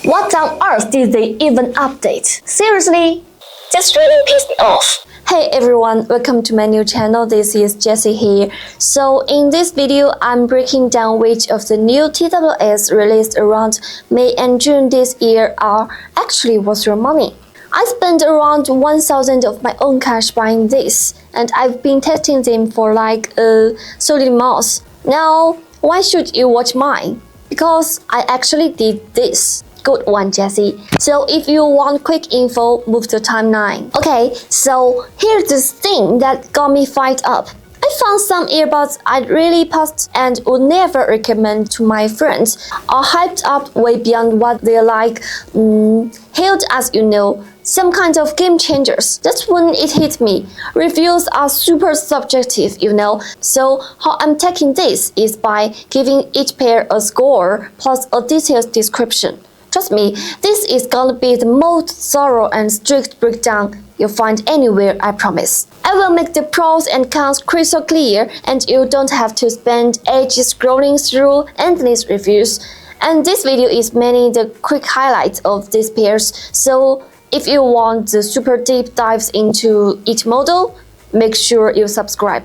What on earth did they even update? Seriously? Just really pissed me off. Hey everyone, welcome to my new channel. This is Jessy here. So in this video, I'm breaking down which of the new TWS released around May and June this year are actually worth your money. I spent around 1,000 of my own cash buying this, and I've been testing them for like a solid month. Now, why should you watch mine? Because I actually did this. Good one, Jessy. So if you want quick info, move to timeline. Okay, so here's the thing that got me fired up. I found some earbuds I'd really passed and would never recommend to my friends, are hyped up way beyond what they're like, hailed as you know, some kind of game changers. That's when it hit me. Reviews are super subjective, you know, so how I'm taking this is by giving each pair a score plus a detailed description. Trust me, this is gonna be the most thorough and strict breakdown you'll find anywhere, I promise. I will make the pros and cons crystal clear, and you don't have to spend ages scrolling through endless reviews. And this video is mainly the quick highlights of these pairs, so if you want the super deep dives into each model, make sure you subscribe.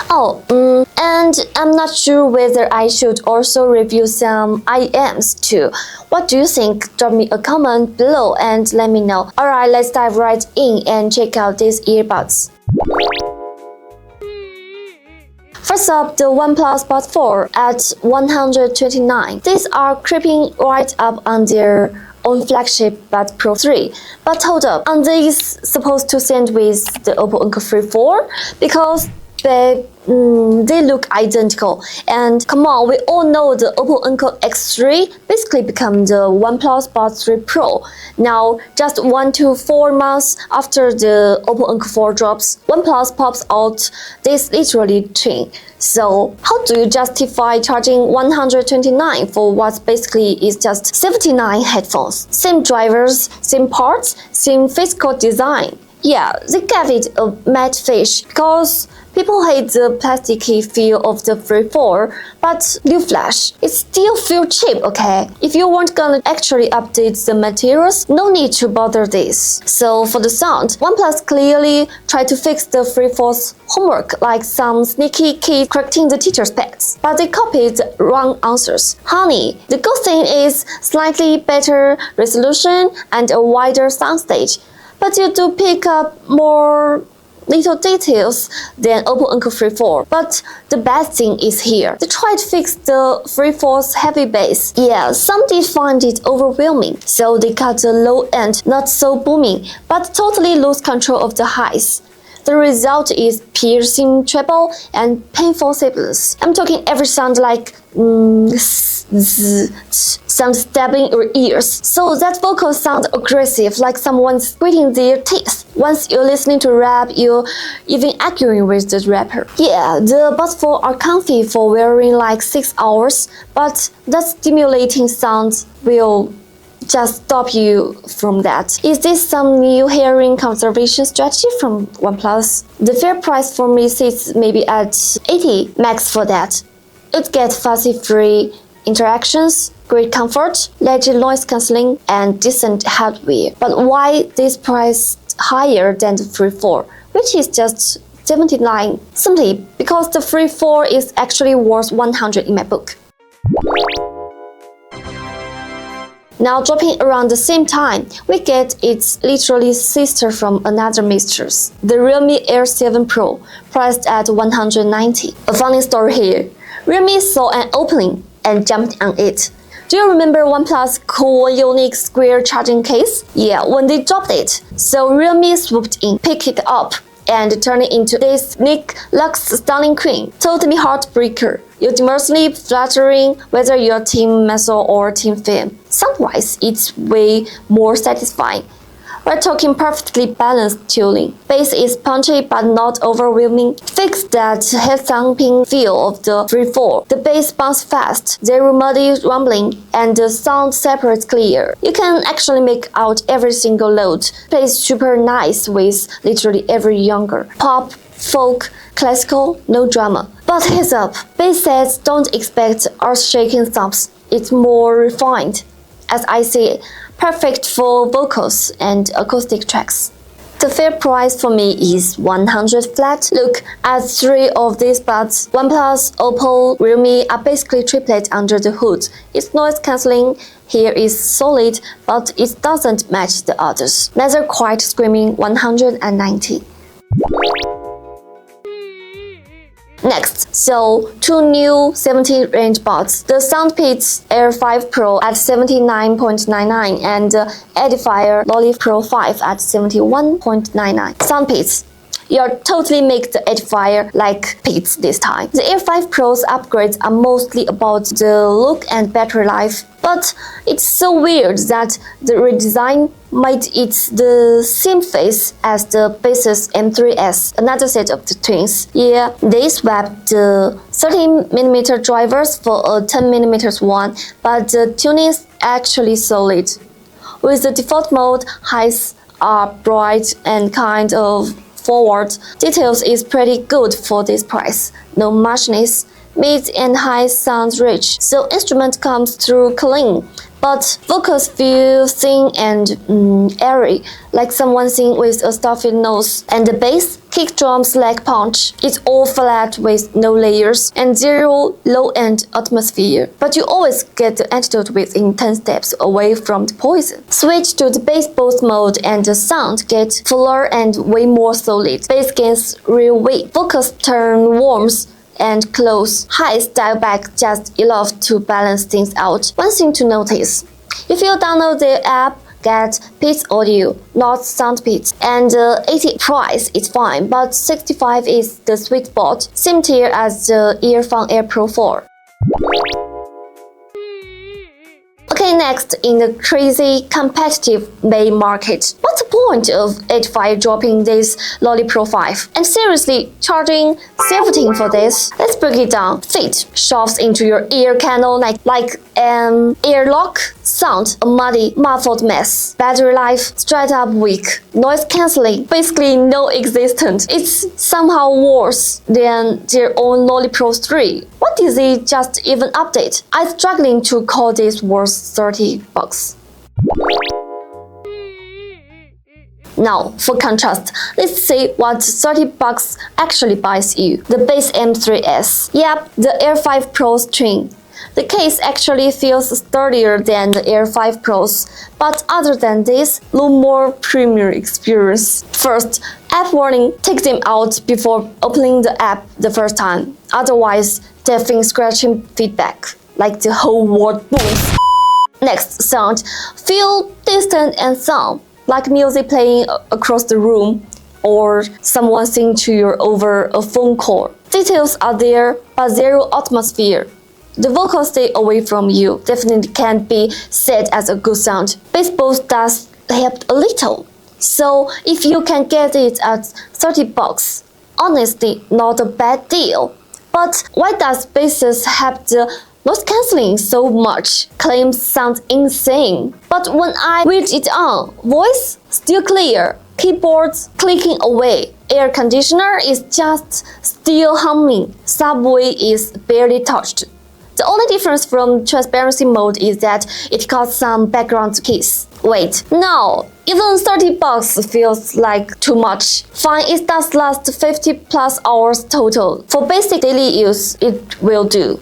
And I'm not sure whether I should also review some IMs too. What do you think? Drop me a comment below and let me know. Alright, let's dive right in and check out these earbuds. First up, the OnePlus Buds 4 at $129. These are creeping right up on their own flagship Buds Pro 3. But hold up, aren't these supposed to send with the Oppo Enco Free 4? Because they look identical, and come on, we all know the Oppo Enco X3 basically became the OnePlus Buds 3 Pro. Now, just 1 to 4 months after the Oppo Enco 4 drops, OnePlus pops out this literally twin. So, how do you justify charging $129 for what basically is just 79 headphones? Same drivers, same parts, same physical design. Yeah, they gave it a matte finish because people hate the plasticky feel of the Free 4, but newsflash, it still feels cheap, okay? If you weren't gonna actually update the materials, no need to bother this. So for the sound, OnePlus clearly tried to fix the Free 4's homework like some sneaky kids correcting the teacher's pets, but they copied the wrong answers. Honey, the good thing is slightly better resolution and a wider soundstage, but you do pick up more little details than Oppo Enco Free 4. But the bad thing is here. They tried to fix the Free 4's heavy bass. Yeah, some did find it overwhelming, so they cut the low end not so booming, but totally lose control of the highs. The result is piercing treble and painful sibilance. I'm talking every sound like sound stabbing your ears. So that vocal sounds aggressive, like someone's gritting their teeth. Once you're listening to rap, you're even arguing with the rapper. Yeah, the Buds 4 are comfy for wearing like 6 hours, but that stimulating sound will just stop you from that. Is this some new hearing conservation strategy from OnePlus? The fair price for me sits maybe at $80 max for that. It gets fuzzy-free interactions, great comfort, legit noise cancelling, and decent hardware. But why this price higher than the Free 4, which is just $79? Simply because the Free 4 is actually worth $100 in my book. Now dropping around the same time, we get its literally sister from another mistress, the RealMe Air7Pro, priced at $190. A funny story here. RealMe saw an opening and jumped on it. Do you remember OnePlus' cool, unique square charging case? Yeah, when they dropped it, so RealMe swooped in, picked it up, and turned it into this sleek, luxe, stunning queen. Totally heartbreaker. Universally flattering whether you're Team Muscle or Team Film. Sound-wise, it's way more satisfying. We're talking perfectly balanced tuning. Bass is punchy but not overwhelming. Fix that head-thumping feel of the Free 4. The bass bounces fast, zero muddy rumbling, and the sound separates clear. You can actually make out every single note. Plays super nice with literally every genre. Pop, folk, classical, no drama. But heads up, bass sets don't expect earth-shaking thumps. It's more refined. as I see, perfect for vocals and acoustic tracks. The fair price for me is 100 flat. Look at 3 of these buds. OnePlus, Oppo, RealMe are basically triplet under the hood. Its noise cancelling here is solid, but it doesn't match the others. Neither quite screaming 190. Next, so 2 new 70 range buds. The SoundPeats Air5Pro at 79.99 and Edifier Lolli Pro5 at 71.99. SoundPeats. You're totally make the Edifier like Peats this time. The Air5Pro's upgrades are mostly about the look and battery life, but it's so weird that the redesign made it the same face as the Baseus M3s, another set of the twins. Yeah, they swapped the 13mm drivers for a 10mm one, but the tuning is actually solid. With the default mode, highs are bright and kind of forward. Details is pretty good for this price. No mushiness. Mid and high sounds rich, so instrument comes through clean, but vocals feel thin and airy, like someone sing with a stuffy nose. And the bass, kick drums like punch. It's all flat with no layers and zero low-end atmosphere. But you always get the antidote within 10 steps away from the poison. Switch to the bass boost mode and the sound gets fuller and way more solid. Bass gains real weight. Vocals turn warms and close. Highs dial back just enough to balance things out. One thing to notice: if you download the app, get Peats Audio, not SoundPeats, and 80 price is fine, but 65 is the sweet spot, same tier as the Earphone Air Pro 4. Okay, next, in the crazy competitive May market, what's the point of Edifier dropping this Lolli Pro5? And seriously, charging 17 for this? Let's break it down. Fit shoves into your ear canal like an airlock. Sound, a muddy, muffled mess. Battery life, straight up weak. Noise cancelling, basically non-existent. It's somehow worse than their own Lolli Pro 3. What is it just even update? I'm struggling to call this worth $30. Now, for contrast, let's see what $30 actually buys you. The Baseus M3s. Yep, the Air5Pro's twin. The case actually feels sturdier than the Air5 Pros, but other than this, no more premium experience. First, app warning, take them out before opening the app the first time. Otherwise, deafening scratching feedback, like the whole world booms. Next, sound, feel distant and sound, like music playing across the room, or someone singing to you over a phone call. Details are there, but zero atmosphere. The vocals stay away from you, definitely can't be said as a good sound. Bass boost does help a little, so if you can get it at $30, honestly, not a bad deal. But why does Baseus have the noise cancelling so much? Claims sound insane. But when I switch it on, voice still clear, keyboards clicking away, air conditioner is just still humming, subway is barely touched. The only difference from transparency mode is that it got some background keys. Wait, no, even $30 feels like too much. Fine, it does last 50 plus hours total. For basic daily use, it will do.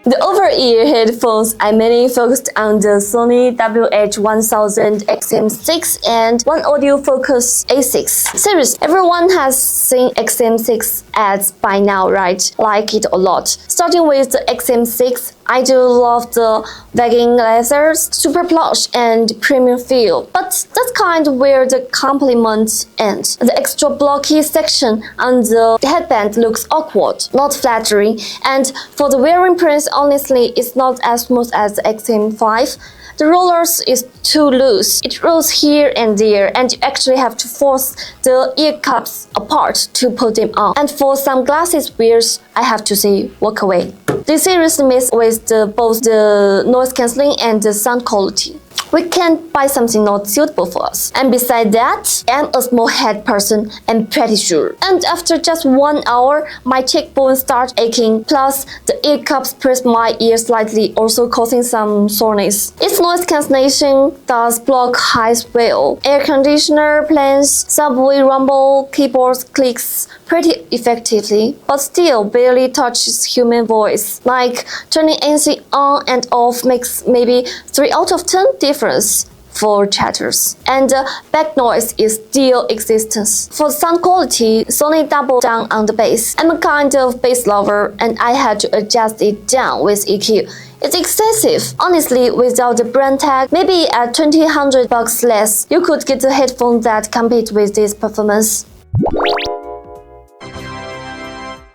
The over-ear headphones I mainly focused on the Sony WH-1000 XM6 and OneOdio Focus A6 series. Everyone has seen XM6 ads by now, right? Like it a lot. Starting with the XM6, I do love the vegan leathers, super plush and premium feel, but that's kind of where the compliment ends. The extra blocky section on the headband looks awkward, not flattering, and for the wearing prints, honestly, it's not as smooth as the XM5. The rollers is too loose. It rolls here and there, and you actually have to force the ear cups apart to put them on. And for some glasses wears, I have to say, walk away. They seriously mess with both the noise cancelling and the sound quality. we can't buy something not suitable for us. And besides that, I'm a small head person, I'm pretty sure. And after just 1 hour, my cheekbones start aching, plus the ear cups press my ear slightly, also causing some soreness. Its noise cancellation does block highs well. Air conditioner plans, subway rumble, keyboard clicks pretty effectively, but still barely touches human voice. Like turning AC on and off makes maybe 3 out of 10 difference for chatters. And back noise is still existence. For sound quality, Sony doubled down on the bass. I'm a kind of bass lover and I had to adjust it down with EQ. It's excessive. Honestly, without the brand tag, maybe at $200 less, you could get a headphone that compete with this performance.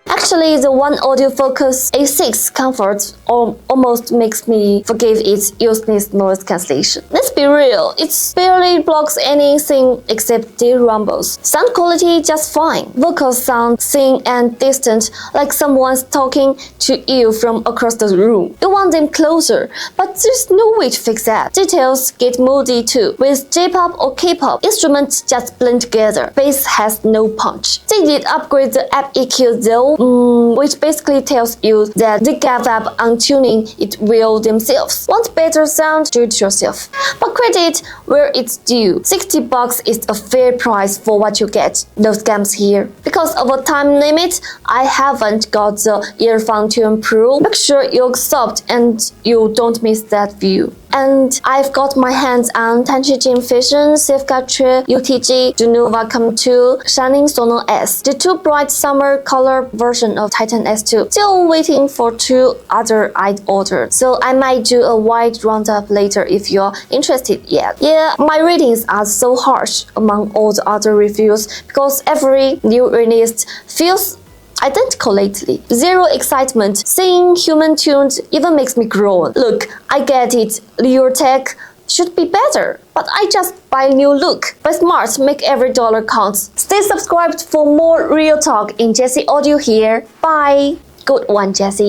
Actually, the OneOdio Focus A6 comfort almost makes me forgive its useless noise cancellation. Let's be real, it barely blocks anything except the rumbles. Sound quality just fine. Vocals sound thin and distant, like someone's talking to you from across the room. You want them closer, but there's no way to fix that. Details get moody too. With J-pop or K-pop, instruments just blend together. Bass has no punch. They did upgrade the app EQ though, which basically tells you that they gave up on tuning it well themselves. Want better sound? Do it yourself. But credit where it's due. $60 is a fair price for what you get. No scams here. Because of a time limit, I haven't got the Earphone Tune Pro. Make sure you're subbed and you don't miss that view. And I've got my hands on Tanchijin Vision, Safeguard Tree, UTG, Genova Come 2, Shining Sono S, the 2 bright summer color version of Titan S2. Still waiting for 2 other I'd ordered, so I might do a wide roundup later if you're interested yet. Yeah, my ratings are so harsh among all the other reviews because every new release feels identical lately. Zero excitement. Seeing human tunes even makes me groan. Look, I get it. Your tech should be better, but I just buy new look. Buy smart, make every dollar count. Stay subscribed for more real talk in Jessy Audio here. Bye. Good one, Jessy.